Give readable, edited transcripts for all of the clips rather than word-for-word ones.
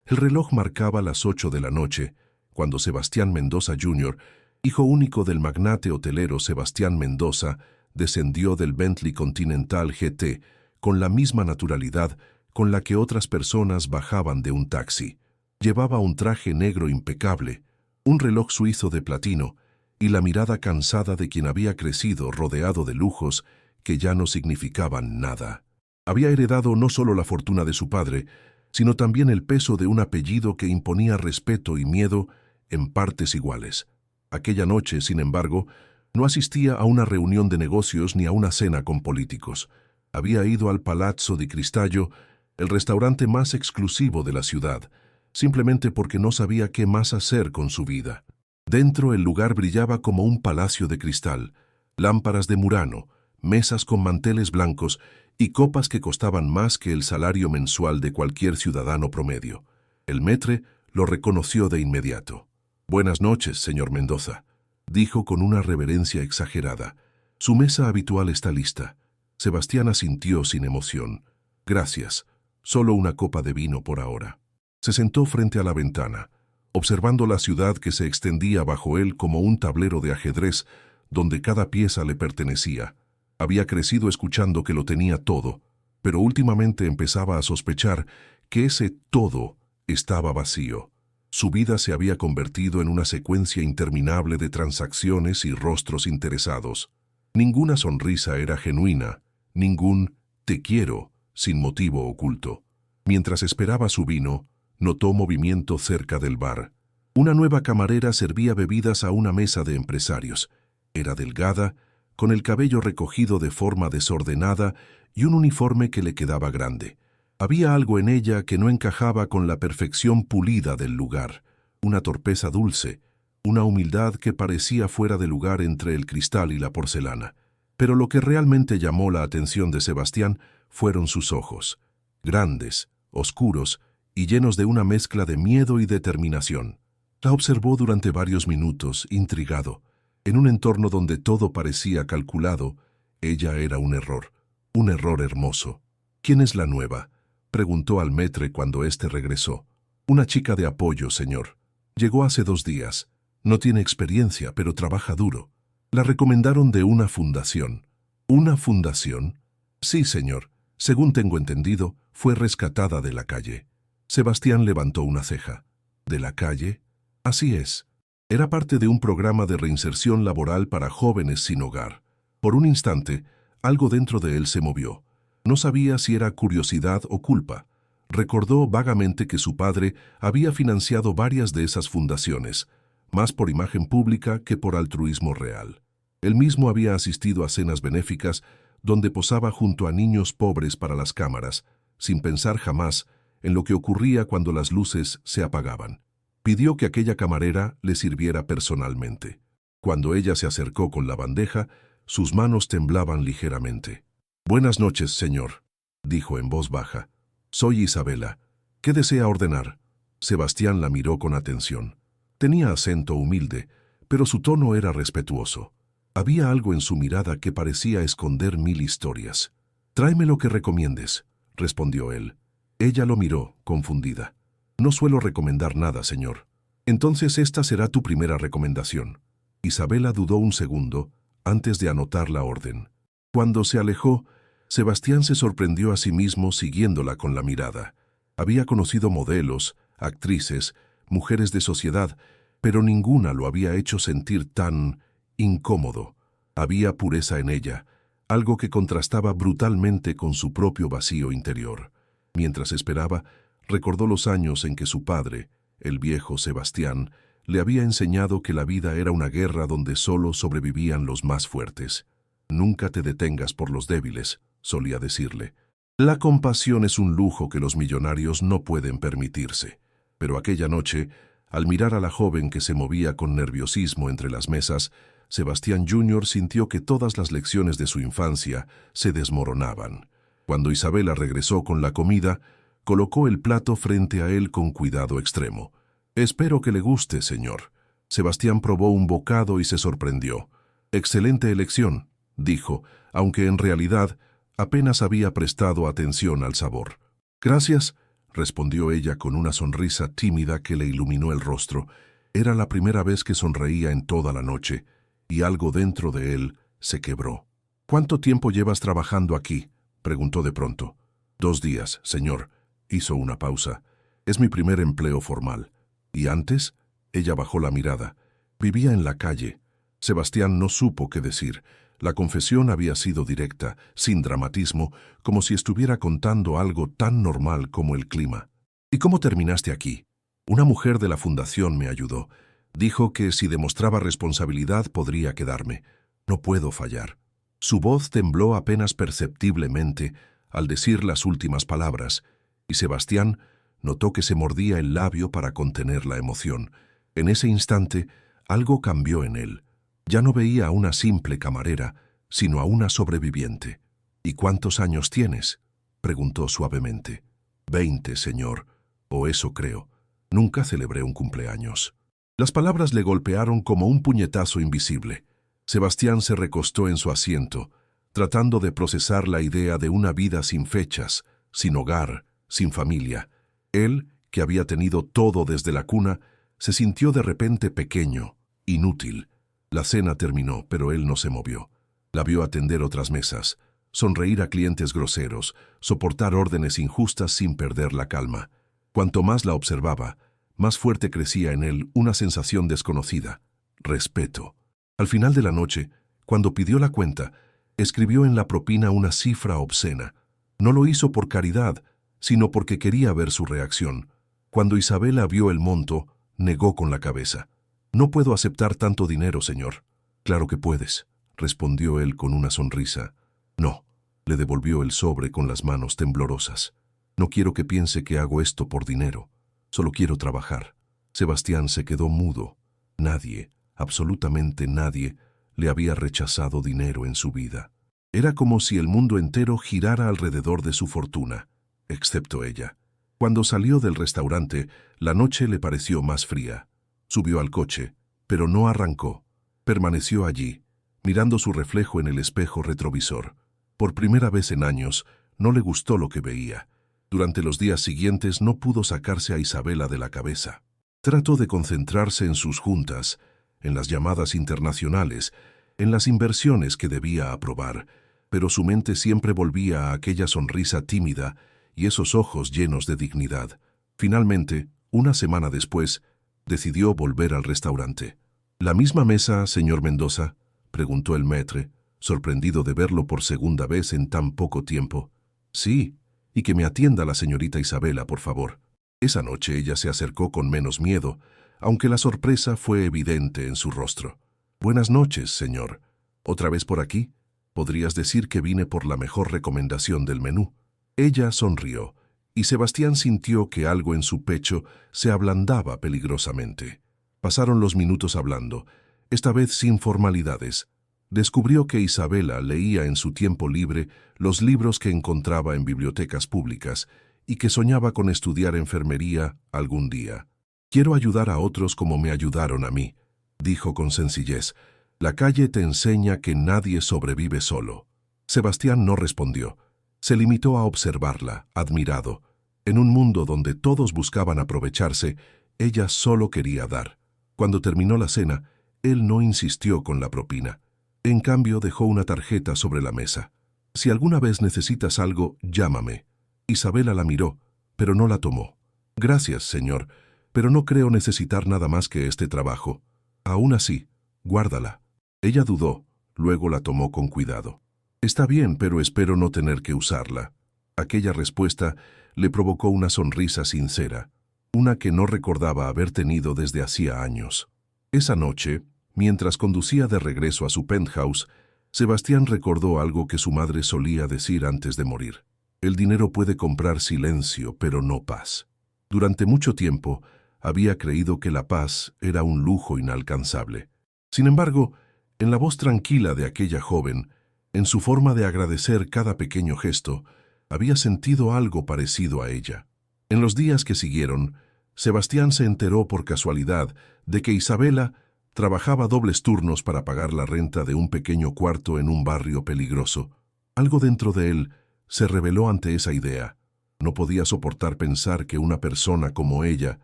El reloj marcaba las 8 de la noche, cuando Sebastián Mendoza Jr., hijo único del magnate hotelero Sebastián Mendoza, descendió del Bentley Continental GT con la misma naturalidad con la que otras personas bajaban de un taxi. Llevaba un traje negro impecable, un reloj suizo de platino y la mirada cansada de quien había crecido rodeado de lujos que ya no significaban nada. Había heredado no solo la fortuna de su padre, sino también el peso de un apellido que imponía respeto y miedo en partes iguales. Aquella noche, sin embargo, no asistía a una reunión de negocios ni a una cena con políticos. Había ido al Palazzo di Cristallo, el restaurante más exclusivo de la ciudad, simplemente porque no sabía qué más hacer con su vida. Dentro el lugar brillaba como un palacio de cristal, lámparas de Murano, mesas con manteles blancos y copas que costaban más que el salario mensual de cualquier ciudadano promedio. El maître lo reconoció de inmediato. «Buenas noches, señor Mendoza», dijo con una reverencia exagerada. «Su mesa habitual está lista». Sebastián asintió sin emoción. «Gracias, solo una copa de vino por ahora». Se sentó frente a la ventana, observando la ciudad que se extendía bajo él como un tablero de ajedrez donde cada pieza le pertenecía. Había crecido escuchando que lo tenía todo, pero últimamente empezaba a sospechar que ese todo estaba vacío. Su vida se había convertido en una secuencia interminable de transacciones y rostros interesados. Ninguna sonrisa era genuina, ningún «te quiero» sin motivo oculto. Mientras esperaba su vino, notó movimiento cerca del bar. Una nueva camarera servía bebidas a una mesa de empresarios. Era delgada, con el cabello recogido de forma desordenada y un uniforme que le quedaba grande. Había algo en ella que no encajaba con la perfección pulida del lugar, una torpeza dulce, una humildad que parecía fuera de lugar entre el cristal y la porcelana. Pero lo que realmente llamó la atención de Sebastián fueron sus ojos, grandes, oscuros y llenos de una mezcla de miedo y determinación. La observó durante varios minutos, intrigado. En un entorno donde todo parecía calculado, ella era un error hermoso. «¿Quién es la nueva?», preguntó al maître cuando éste regresó. «Una chica de apoyo, señor. Llegó hace 2 días. No tiene experiencia, pero trabaja duro. La recomendaron de una fundación». «¿Una fundación?». «Sí, señor. Según tengo entendido, fue rescatada de la calle». Sebastián levantó una ceja. «¿De la calle?». «Así es. Era parte de un programa de reinserción laboral para jóvenes sin hogar». Por un instante, algo dentro de él se movió. No sabía si era curiosidad o culpa. Recordó vagamente que su padre había financiado varias de esas fundaciones, más por imagen pública que por altruismo real. Él mismo había asistido a cenas benéficas donde posaba junto a niños pobres para las cámaras, sin pensar jamás en lo que ocurría cuando las luces se apagaban. Pidió que aquella camarera le sirviera personalmente. Cuando ella se acercó con la bandeja, sus manos temblaban ligeramente. «Buenas noches, señor», dijo en voz baja. «Soy Isabela. ¿Qué desea ordenar?». Sebastián la miró con atención. Tenía acento humilde, pero su tono era respetuoso. Había algo en su mirada que parecía esconder 1000 historias. «Tráeme lo que recomiendes», respondió él. Ella lo miró, confundida. «No suelo recomendar nada, señor». «Entonces esta será tu primera recomendación». Isabela dudó un segundo antes de anotar la orden. Cuando se alejó, Sebastián se sorprendió a sí mismo siguiéndola con la mirada. Había conocido modelos, actrices, mujeres de sociedad, pero ninguna lo había hecho sentir tan incómodo. Había pureza en ella, algo que contrastaba brutalmente con su propio vacío interior. Mientras esperaba, recordó los años en que su padre, el viejo Sebastián, le había enseñado que la vida era una guerra donde solo sobrevivían los más fuertes. «Nunca te detengas por los débiles», solía decirle. «La compasión es un lujo que los millonarios no pueden permitirse». Pero aquella noche, al mirar a la joven que se movía con nerviosismo entre las mesas, Sebastián Jr. sintió que todas las lecciones de su infancia se desmoronaban. Cuando Isabela regresó con la comida, colocó el plato frente a él con cuidado extremo. «Espero que le guste, señor». Sebastián probó un bocado y se sorprendió. «Excelente elección», dijo, aunque en realidad apenas había prestado atención al sabor. «Gracias, respondió ella con una sonrisa tímida que le iluminó el rostro. Era la primera vez que sonreía en toda la noche, y algo dentro de él se quebró. —¿Cuánto tiempo llevas trabajando aquí? —preguntó de pronto. —2 días, señor. Hizo una pausa. Es mi primer empleo formal. ¿Y antes? Ella bajó la mirada. Vivía en la calle. Sebastián no supo qué decir. La confesión había sido directa, sin dramatismo, como si estuviera contando algo tan normal como el clima. —¿Y cómo terminaste aquí? Una mujer de la fundación me ayudó. Dijo que si demostraba responsabilidad podría quedarme. No puedo fallar. Su voz tembló apenas perceptiblemente al decir las últimas palabras, y Sebastián notó que se mordía el labio para contener la emoción. En ese instante, algo cambió en él. Ya no veía a una simple camarera, sino a una sobreviviente. —¿Y cuántos años tienes? —preguntó suavemente. 20, señor, o eso creo. Nunca celebré un cumpleaños. Las palabras le golpearon como un puñetazo invisible. Sebastián se recostó en su asiento, tratando de procesar la idea de una vida sin fechas, sin hogar, sin familia. Él, que había tenido todo desde la cuna, se sintió de repente pequeño, inútil. La cena terminó, pero él no se movió. La vio atender otras mesas, sonreír a clientes groseros, soportar órdenes injustas sin perder la calma. Cuanto más la observaba, más fuerte crecía en él una sensación desconocida: respeto. Al final de la noche, cuando pidió la cuenta, escribió en la propina una cifra obscena. No lo hizo por caridad, sino porque quería ver su reacción. Cuando Isabela vio el monto, negó con la cabeza. —No puedo aceptar tanto dinero, señor. —Claro que puedes —respondió él con una sonrisa. —No —le devolvió el sobre con las manos temblorosas—. No quiero que piense que hago esto por dinero. Solo quiero trabajar. Sebastián se quedó mudo. Nadie, absolutamente nadie, le había rechazado dinero en su vida. Era como si el mundo entero girara alrededor de su fortuna, excepto ella. Cuando salió del restaurante, la noche le pareció más fría. Subió al coche, pero no arrancó. Permaneció allí, mirando su reflejo en el espejo retrovisor. Por primera vez en años, no le gustó lo que veía. Durante los días siguientes no pudo sacarse a Isabela de la cabeza. Trató de concentrarse en sus juntas, en las llamadas internacionales, en las inversiones que debía aprobar, pero su mente siempre volvía a aquella sonrisa tímida y esos ojos llenos de dignidad. Finalmente, una semana después, decidió volver al restaurante. —¿La misma mesa, señor Mendoza? —preguntó el maître, sorprendido de verlo por segunda vez en tan poco tiempo. —Sí, y que me atienda la señorita Isabela, por favor. Esa noche ella se acercó con menos miedo, aunque la sorpresa fue evidente en su rostro. —Buenas noches, señor. ¿Otra vez por aquí? Podrías decir que vine por la mejor recomendación del menú. Ella sonrió, y Sebastián sintió que algo en su pecho se ablandaba peligrosamente. Pasaron los minutos hablando, esta vez sin formalidades. Descubrió que Isabela leía en su tiempo libre los libros que encontraba en bibliotecas públicas y que soñaba con estudiar enfermería algún día. —Quiero ayudar a otros como me ayudaron a mí —dijo con sencillez—. La calle te enseña que nadie sobrevive solo. Sebastián no respondió. Se limitó a observarla, admirado. En un mundo donde todos buscaban aprovecharse, ella solo quería dar. Cuando terminó la cena, él no insistió con la propina. En cambio, dejó una tarjeta sobre la mesa. —Si alguna vez necesitas algo, llámame. Isabela la miró, pero no la tomó. —Gracias, señor, pero no creo necesitar nada más que este trabajo. Aún así, guárdala. Ella dudó, luego la tomó con cuidado. —Está bien, pero espero no tener que usarla. Aquella respuesta le provocó una sonrisa sincera, una que no recordaba haber tenido desde hacía años. Esa noche, mientras conducía de regreso a su penthouse, Sebastián recordó algo que su madre solía decir antes de morir. El dinero puede comprar silencio, pero no paz. Durante mucho tiempo, había creído que la paz era un lujo inalcanzable. Sin embargo, en la voz tranquila de aquella joven, en su forma de agradecer cada pequeño gesto, había sentido algo parecido a ella. En los días que siguieron, Sebastián se enteró por casualidad de que Isabela trabajaba dobles turnos para pagar la renta de un pequeño cuarto en un barrio peligroso. Algo dentro de él se rebeló ante esa idea. No podía soportar pensar que una persona como ella,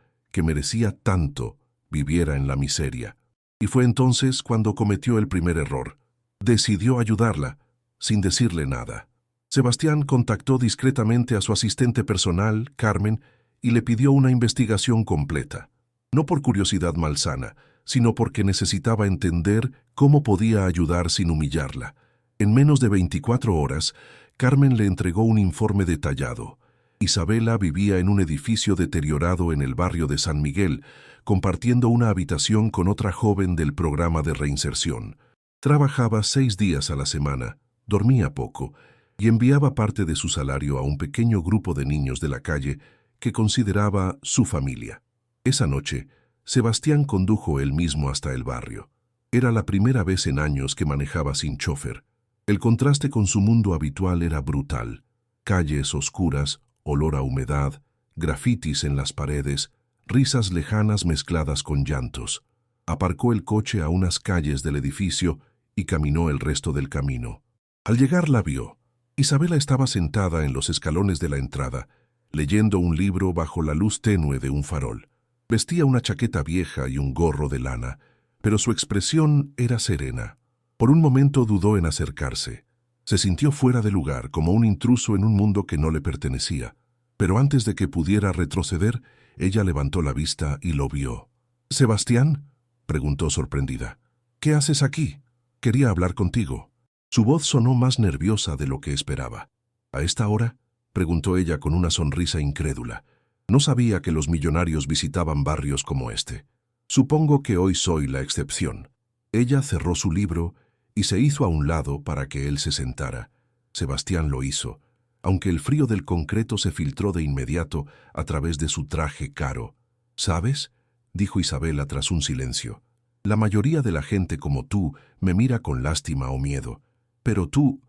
que merecía tanto, viviera en la miseria. Y fue entonces cuando cometió el primer error. Decidió ayudarla, sin decirle nada. Sebastián contactó discretamente a su asistente personal, Carmen, y le pidió una investigación completa. No por curiosidad malsana, sino porque necesitaba entender cómo podía ayudar sin humillarla. En menos de 24 horas, Carmen le entregó un informe detallado. Isabela vivía en un edificio deteriorado en el barrio de San Miguel, compartiendo una habitación con otra joven del programa de reinserción. Trabajaba 6 días a la semana, dormía poco y enviaba parte de su salario a un pequeño grupo de niños de la calle que consideraba su familia. Esa noche, Sebastián condujo él mismo hasta el barrio. Era la primera vez en años que manejaba sin chofer. El contraste con su mundo habitual era brutal. Calles oscuras, olor a humedad, grafitis en las paredes, risas lejanas mezcladas con llantos. Aparcó el coche a unas calles del edificio y caminó el resto del camino. Al llegar la vio. Isabela estaba sentada en los escalones de la entrada, leyendo un libro bajo la luz tenue de un farol. Vestía una chaqueta vieja y un gorro de lana, pero su expresión era serena. Por un momento dudó en acercarse. Se sintió fuera de lugar, como un intruso en un mundo que no le pertenecía. Pero antes de que pudiera retroceder, ella levantó la vista y lo vio. «¿Sebastián?», preguntó sorprendida. «¿Qué haces aquí? Quería hablar contigo». Su voz sonó más nerviosa de lo que esperaba. «¿A esta hora?», preguntó ella con una sonrisa incrédula. No sabía que los millonarios visitaban barrios como este. «Supongo que hoy soy la excepción». Ella cerró su libro y se hizo a un lado para que él se sentara. Sebastián lo hizo, aunque el frío del concreto se filtró de inmediato a través de su traje caro. «¿Sabes?», dijo Isabela tras un silencio. «La mayoría de la gente como tú me mira con lástima o miedo. Pero tú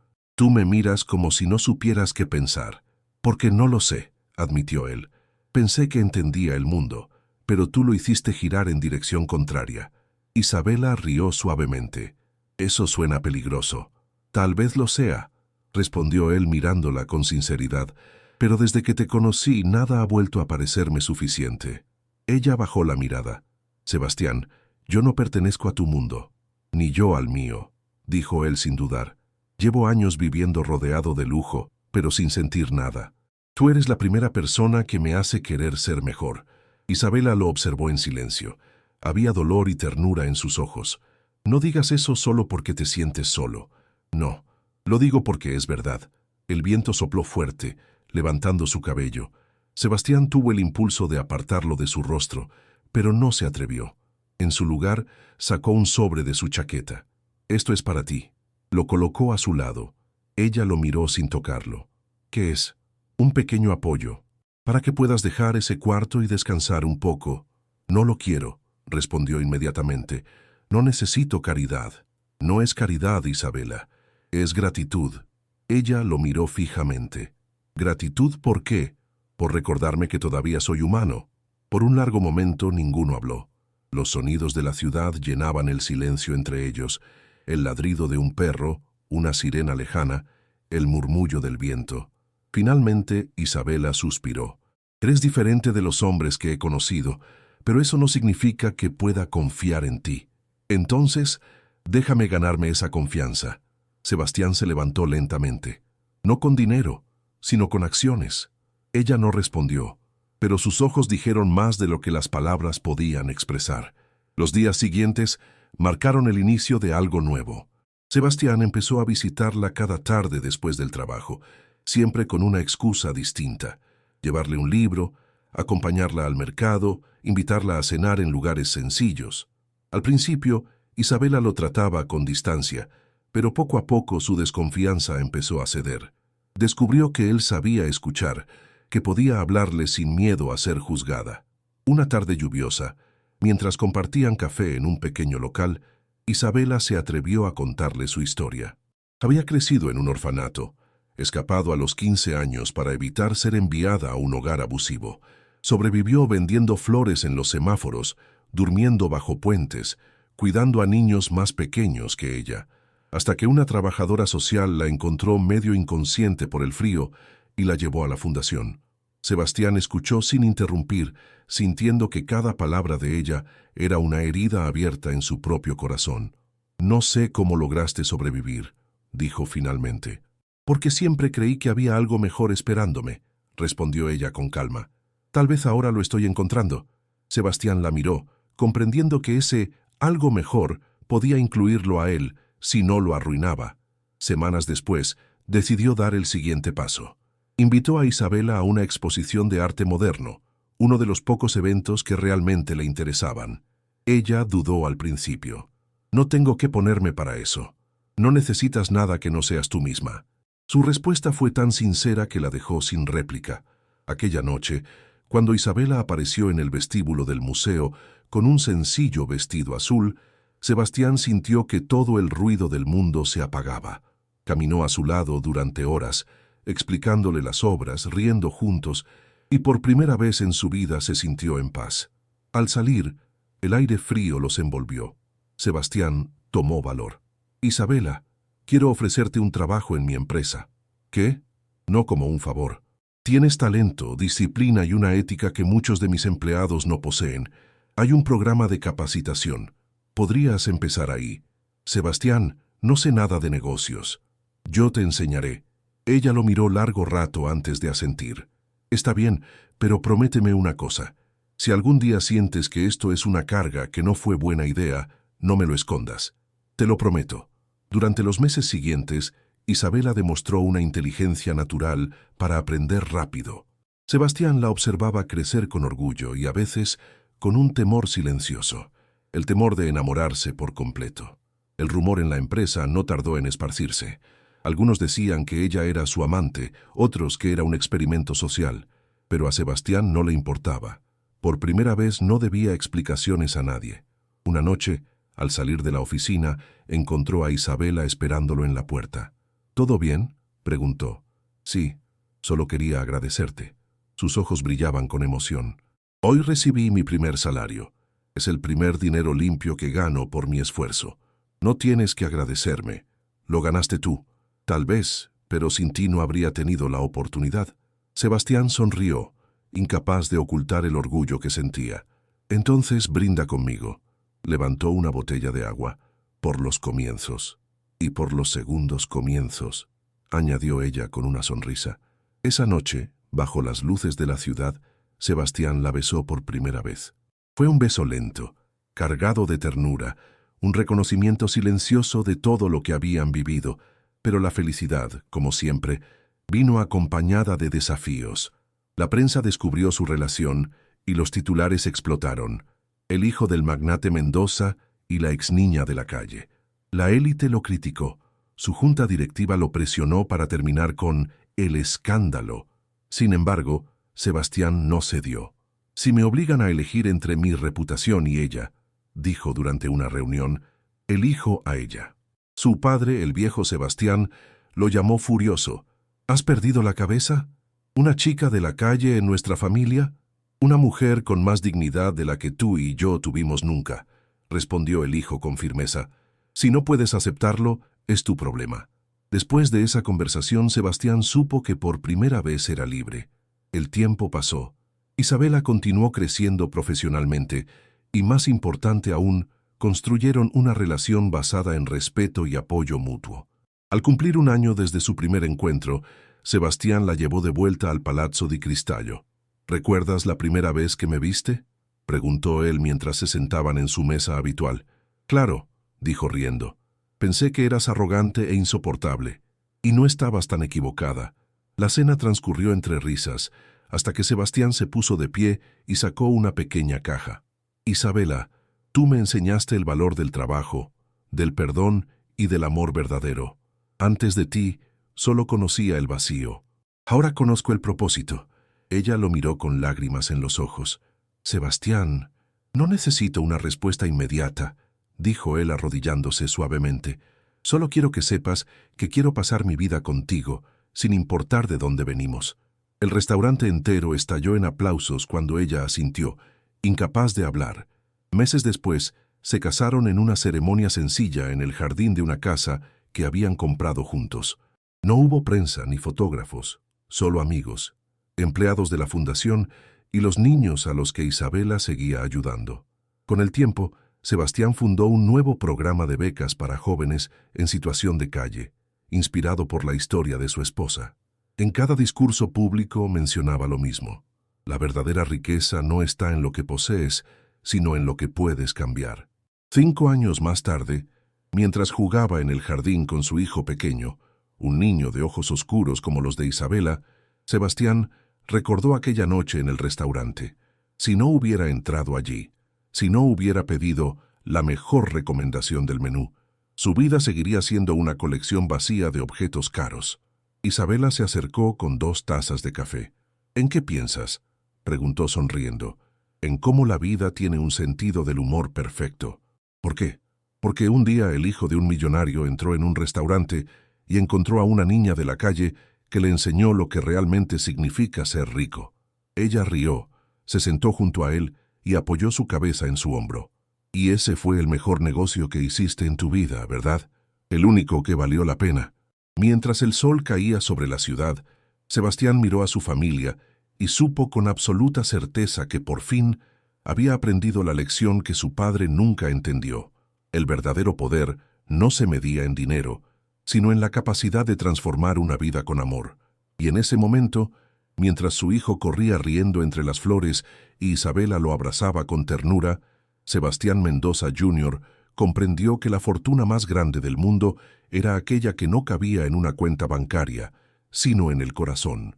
me miras como si no supieras qué pensar». «Porque no lo sé», admitió él. «Pensé que entendía el mundo, pero tú lo hiciste girar en dirección contraria». Isabela rió suavemente. «Eso suena peligroso». «Tal vez lo sea», respondió él mirándola con sinceridad, «pero desde que te conocí nada ha vuelto a parecerme suficiente». Ella bajó la mirada. «Sebastián, yo no pertenezco a tu mundo, ni yo al mío», dijo él sin dudar. «Llevo años viviendo rodeado de lujo, pero sin sentir nada. Tú eres la primera persona que me hace querer ser mejor». Isabela lo observó en silencio. Había dolor y ternura en sus ojos. «No digas eso solo porque te sientes solo». «No, lo digo porque es verdad». El viento sopló fuerte, levantando su cabello. Sebastián tuvo el impulso de apartarlo de su rostro, pero no se atrevió. En su lugar, sacó un sobre de su chaqueta. «Esto es para ti». Lo colocó a su lado. Ella lo miró sin tocarlo. «¿Qué es?» «Un pequeño apoyo, para que puedas dejar ese cuarto y descansar un poco». «No lo quiero», respondió inmediatamente. «No necesito caridad». «No es caridad, Isabela. Es gratitud». Ella lo miró fijamente. «¿Gratitud por qué?» «Por recordarme que todavía soy humano». Por un largo momento ninguno habló. Los sonidos de la ciudad llenaban el silencio entre ellos. El ladrido de un perro, una sirena lejana, el murmullo del viento. Finalmente, Isabela suspiró. «Eres diferente de los hombres que he conocido, pero eso no significa que pueda confiar en ti. Entonces, déjame ganarme esa confianza». Sebastián se levantó lentamente. «No con dinero, sino con acciones». Ella no respondió, pero sus ojos dijeron más de lo que las palabras podían expresar. Los días siguientes marcaron el inicio de algo nuevo. Sebastián empezó a visitarla cada tarde después del trabajo, siempre con una excusa distinta. Llevarle un libro, acompañarla al mercado, invitarla a cenar en lugares sencillos. Al principio, Isabela lo trataba con distancia, pero poco a poco su desconfianza empezó a ceder. Descubrió que él sabía escuchar, que podía hablarle sin miedo a ser juzgada. Una tarde lluviosa, mientras compartían café en un pequeño local, Isabela se atrevió a contarle su historia. Había crecido en un orfanato, escapado a los 15 años para evitar ser enviada a un hogar abusivo. Sobrevivió vendiendo flores en los semáforos, durmiendo bajo puentes, cuidando a niños más pequeños que ella, hasta que una trabajadora social la encontró medio inconsciente por el frío y la llevó a la fundación. Sebastián escuchó sin interrumpir, sintiendo que cada palabra de ella era una herida abierta en su propio corazón. «No sé cómo lograste sobrevivir», dijo finalmente. «Porque siempre creí que había algo mejor esperándome», respondió ella con calma. «Tal vez ahora lo estoy encontrando». Sebastián la miró, comprendiendo que ese algo mejor podía incluirlo a él si no lo arruinaba. Semanas después, decidió dar el siguiente paso. Invitó a Isabela a una exposición de arte moderno, uno de los pocos eventos que realmente le interesaban. Ella dudó al principio. «No tengo que ponerme para eso. No necesitas nada que no seas tú misma». Su respuesta fue tan sincera que la dejó sin réplica. Aquella noche, cuando Isabela apareció en el vestíbulo del museo con un sencillo vestido azul, Sebastián sintió que todo el ruido del mundo se apagaba. Caminó a su lado durante horas, explicándole las obras, riendo juntos, y por primera vez en su vida se sintió en paz. Al salir, el aire frío los envolvió. Sebastián tomó valor. «Isabela, quiero ofrecerte un trabajo en mi empresa». «¿Qué?» «No como un favor. Tienes talento, disciplina y una ética que muchos de mis empleados no poseen. Hay un programa de capacitación. Podrías empezar ahí». «Sebastián, no sé nada de negocios». «Yo te enseñaré». Ella lo miró largo rato antes de asentir. «Está bien, pero prométeme una cosa. Si algún día sientes que esto es una carga, que no fue buena idea, no me lo escondas». «Te lo prometo». Durante los meses siguientes, Isabela demostró una inteligencia natural para aprender rápido. Sebastián la observaba crecer con orgullo y a veces con un temor silencioso, el temor de enamorarse por completo. El rumor en la empresa no tardó en esparcirse. Algunos decían que ella era su amante, otros que era un experimento social, pero a Sebastián no le importaba. Por primera vez no debía explicaciones a nadie. Una noche, al salir de la oficina, encontró a Isabela esperándolo en la puerta. «¿Todo bien?», preguntó. «Sí, solo quería agradecerte». Sus ojos brillaban con emoción. «Hoy recibí mi primer salario. Es el primer dinero limpio que gano por mi esfuerzo. No tienes que agradecerme. Lo ganaste tú. Tal vez, pero sin ti no habría tenido la oportunidad». Sebastián sonrió, incapaz de ocultar el orgullo que sentía. «Entonces brinda conmigo». Levantó una botella de agua. «Por los comienzos». «Y por los segundos comienzos», añadió ella con una sonrisa. Esa noche, bajo las luces de la ciudad, Sebastián la besó por primera vez. Fue un beso lento, cargado de ternura, un reconocimiento silencioso de todo lo que habían vivido, pero la felicidad, como siempre, vino acompañada de desafíos. La prensa descubrió su relación y los titulares explotaron. El hijo del magnate Mendoza y la exniña de la calle. La élite lo criticó. Su junta directiva lo presionó para terminar con el escándalo. Sin embargo, Sebastián no cedió. «Si me obligan a elegir entre mi reputación y ella», dijo durante una reunión, «elijo a ella». Su padre, el viejo Sebastián, lo llamó furioso. «¿Has perdido la cabeza? ¿Una chica de la calle en nuestra familia? Una mujer con más dignidad de la que tú y yo tuvimos nunca», respondió el hijo con firmeza. «Si no puedes aceptarlo, es tu problema». Después de esa conversación, Sebastián supo que por primera vez era libre. El tiempo pasó. Isabela continuó creciendo profesionalmente y, más importante aún, construyeron una relación basada en respeto y apoyo mutuo. Al cumplir un año desde su primer encuentro, Sebastián la llevó de vuelta al Palazzo di Cristallo. «¿Recuerdas la primera vez que me viste?», preguntó él mientras se sentaban en su mesa habitual. «Claro», dijo riendo. «Pensé que eras arrogante e insoportable. Y no estabas tan equivocada». La cena transcurrió entre risas, hasta que Sebastián se puso de pie y sacó una pequeña caja. «Isabela, tú me enseñaste el valor del trabajo, del perdón y del amor verdadero. Antes de ti, solo conocía el vacío. Ahora conozco el propósito». Ella lo miró con lágrimas en los ojos. «Sebastián, no necesito una respuesta inmediata», dijo él arrodillándose suavemente. «Solo quiero que sepas que quiero pasar mi vida contigo, sin importar de dónde venimos». El restaurante entero estalló en aplausos cuando ella asintió, incapaz de hablar. Meses después, se casaron en una ceremonia sencilla en el jardín de una casa que habían comprado juntos. No hubo prensa ni fotógrafos, solo amigos. empleados de la fundación y los niños a los que Isabela seguía ayudando. Con el tiempo, Sebastián fundó un nuevo programa de becas para jóvenes en situación de calle, inspirado por la historia de su esposa. En cada discurso público mencionaba lo mismo: la verdadera riqueza no está en lo que posees, sino en lo que puedes cambiar. 5 años más tarde, mientras jugaba en el jardín con su hijo pequeño, un niño de ojos oscuros como los de Isabela, Sebastián recordó aquella noche en el restaurante. Si no hubiera entrado allí, si no hubiera pedido la mejor recomendación del menú, su vida seguiría siendo una colección vacía de objetos caros. Isabela se acercó con 2 tazas de café. ¿En qué piensas?, preguntó sonriendo. En cómo la vida tiene un sentido del humor perfecto. ¿Por qué? Porque un día el hijo de un millonario entró en un restaurante y encontró a una niña de la calle que le enseñó lo que realmente significa ser rico. Ella rió, se sentó junto a él y apoyó su cabeza en su hombro. Y ese fue el mejor negocio que hiciste en tu vida, ¿verdad? El único que valió la pena. Mientras el sol caía sobre la ciudad, Sebastián miró a su familia y supo con absoluta certeza que por fin había aprendido la lección que su padre nunca entendió. El verdadero poder no se medía en dinero, sino en la capacidad de transformar una vida con amor. Y en ese momento, mientras su hijo corría riendo entre las flores y Isabela lo abrazaba con ternura, Sebastián Mendoza Jr. comprendió que la fortuna más grande del mundo era aquella que no cabía en una cuenta bancaria, sino en el corazón.